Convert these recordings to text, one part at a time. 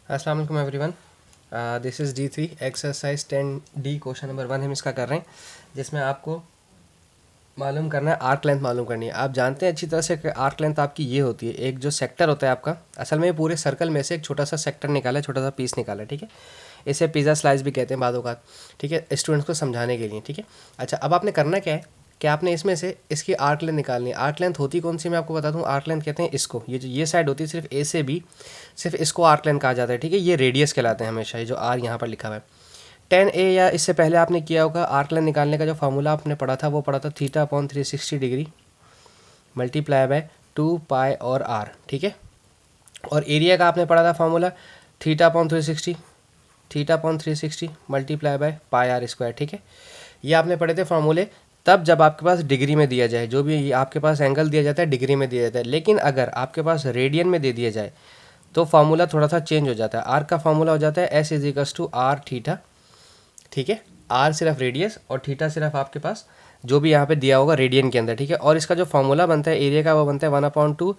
अस्सलाम वालेकुम everyone. This is D3 exercise 10D question number 1 हम इसका कर रहे हैं, जिसमें आपको मालूम करना है आर्क लेंथ मालूम करनी है। आप जानते हैं अच्छी तरह से कि आर्क लेंथ आपकी ये होती है, एक जो सेक्टर होता है आपका, असल में ये पूरे सर्कल में से एक छोटा सा सेक्टर निकाला है, छोटा सा पीस निकाला है, ठीक है। इसे पिज़्ज़ा स्लाइस भी कहते हैं बादों का, ठीक है, स्टूडेंट्स को समझाने के लिए, ठीक है। अच्छा, अब आपने करना क्या है कि आपने इसमें से इसकी आर्क लेंथ निकालनी है। आर्क लेंथ होती कौन सी, मैं आपको बता दूं। आर्क लेंथ कहते हैं इसको, ये जो ये साइड होती है सिर्फ ए से बी, सिर्फ इसको आर्क लेंथ कहा जाता है, ठीक है। ये रेडियस कहलाते हैं हमेशा, ये जो आर यहाँ पर लिखा हुआ है। 10A या इससे पहले आपने किया होगा आर्क लेंथ निकालने का जो फार्मूला आपने पढ़ा था, वो पढ़ा था θ/360 डिग्री मल्टीप्लाई बाय 2 और आर, ठीक है। और एरिया का आपने पढ़ा था फार्मूला θ/360 मल्टीप्लाई बाय πr², ठीक है। ये आपने पढ़े थे फार्मूले तब जब आपके पास डिग्री में दिया जाए, जो भी आपके पास एंगल दिया जाता है डिग्री में दिया जाता है। लेकिन अगर आपके पास रेडियन में दे दिया जाए तो फार्मूला थोड़ा सा चेंज हो जाता है। आर का फार्मूला हो जाता है S=r θ, ठीक है। आर सिर्फ रेडियस और थीटा सिर्फ आपके पास जो भी यहाँ पे दिया होगा रेडियन के अंदर, ठीक है। और इसका जो फार्मूला बनता है एरिया का, वो बनता है 1/2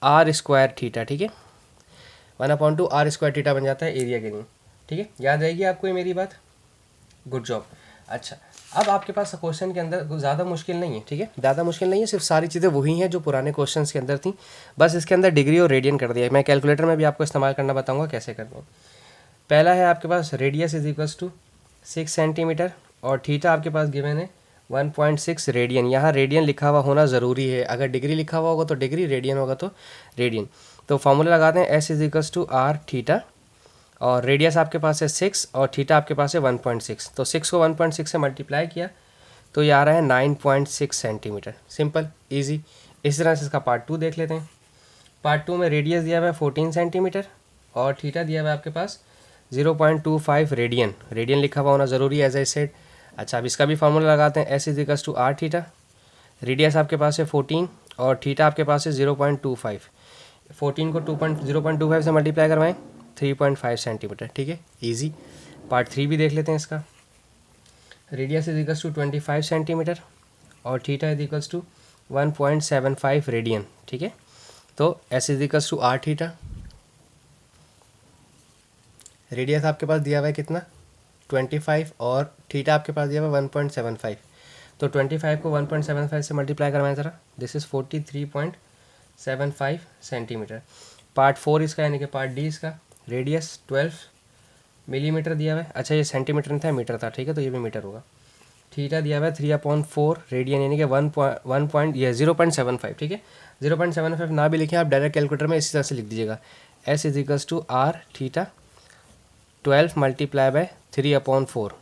r²θ, ठीक है। 1/2 r² बन जाता है एरिया के लिए, ठीक है। याद रहेगी आपको ये मेरी बात, गुड जॉब। अच्छा, अब आपके पास क्वेश्चन के अंदर ज़्यादा मुश्किल नहीं है, ठीक है, ज़्यादा मुश्किल नहीं है, सिर्फ सारी चीज़ें वही हैं जो पुराने क्वेश्चन के अंदर थी, बस इसके अंदर डिग्री और रेडियन कर दिया है। मैं कैलकुलेटर में भी आपको इस्तेमाल करना बताऊंगा कैसे करना है। पहला है आपके पास रेडियस =6 सेंटीमीटर और थीटा आपके पास गिवन है 1.6 रेडियन। यहाँ रेडियन लिखा हुआ होना ज़रूरी है, अगर डिग्री लिखा हुआ होगा तो डिग्री, रेडियन होगा तो रेडियन। तो फॉर्मूला लगाते हैं S=r θ, और रेडियस आपके पास है 6 और थीटा आपके पास है 1.6। तो 6 को 1.6 से मल्टीप्लाई किया तो ये आ रहा है 9.6 सेंटीमीटर। Simple, easy. इस तरह से इसका पार्ट 2 देख लेते हैं। पार्ट 2 में रेडियस दिया हुआ है 14 सेंटीमीटर और थीटा दिया हुआ है आपके पास 0.25 रेडियन। रेडियन लिखा हुआ होना ज़रूरी है, एज आई सेड। अच्छा, अब इसका भी फार्मूला लगाते हैं S=r θ। रेडियस आपके पास है 14 और थीटा आपके पास है 0.25। 14 को 0.25 से मल्टीप्लाई करवाएं 3.5 सेंटीमीटर, ठीक है, इजी। पार्ट 3 भी देख लेते हैं इसका। रेडियस =25 सेंटीमीटर और थीटा =1.75 रेडियन, ठीक है। तो S=r θ। रेडियस आपके पास दिया हुआ है कितना, 25, और थीटा आपके पास दिया हुआ है 1.75। तो 25 को 1.75 से मल्टीप्लाई करवाएं ज़रा, दिस इज़ 43.75 सेंटीमीटर। पार्ट 4 इसका, यानी कि पार्ट डी इसका, रेडियस 12 मिलीमीटर दिया हुआ है। अच्छा, ये सेंटीमीटर नहीं था, मीटर था, ठीक है, तो ये भी मीटर होगा। थीटा दिया हुआ है 3/4 रेडियन, यानी कि 0.75, ठीक है। 0.75 ना भी लिखें आप, डायरेक्ट कैलकुलेटर में इसी तरह से लिख दीजिएगा। S=r θ 12 मल्टीप्लाई बाय 3/4,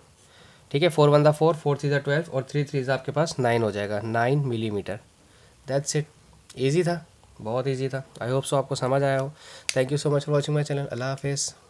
ठीक है। 4 1 4, 4 3 12 और 3 3 आपके पास 9 हो जाएगा, 9 मिलीमीटर। दैट्स इट, ईजी था, बहुत ईजी था। आई होप सो आपको समझ आया हो। Thank you so much for watching my channel. अल्लाह हाफिज़।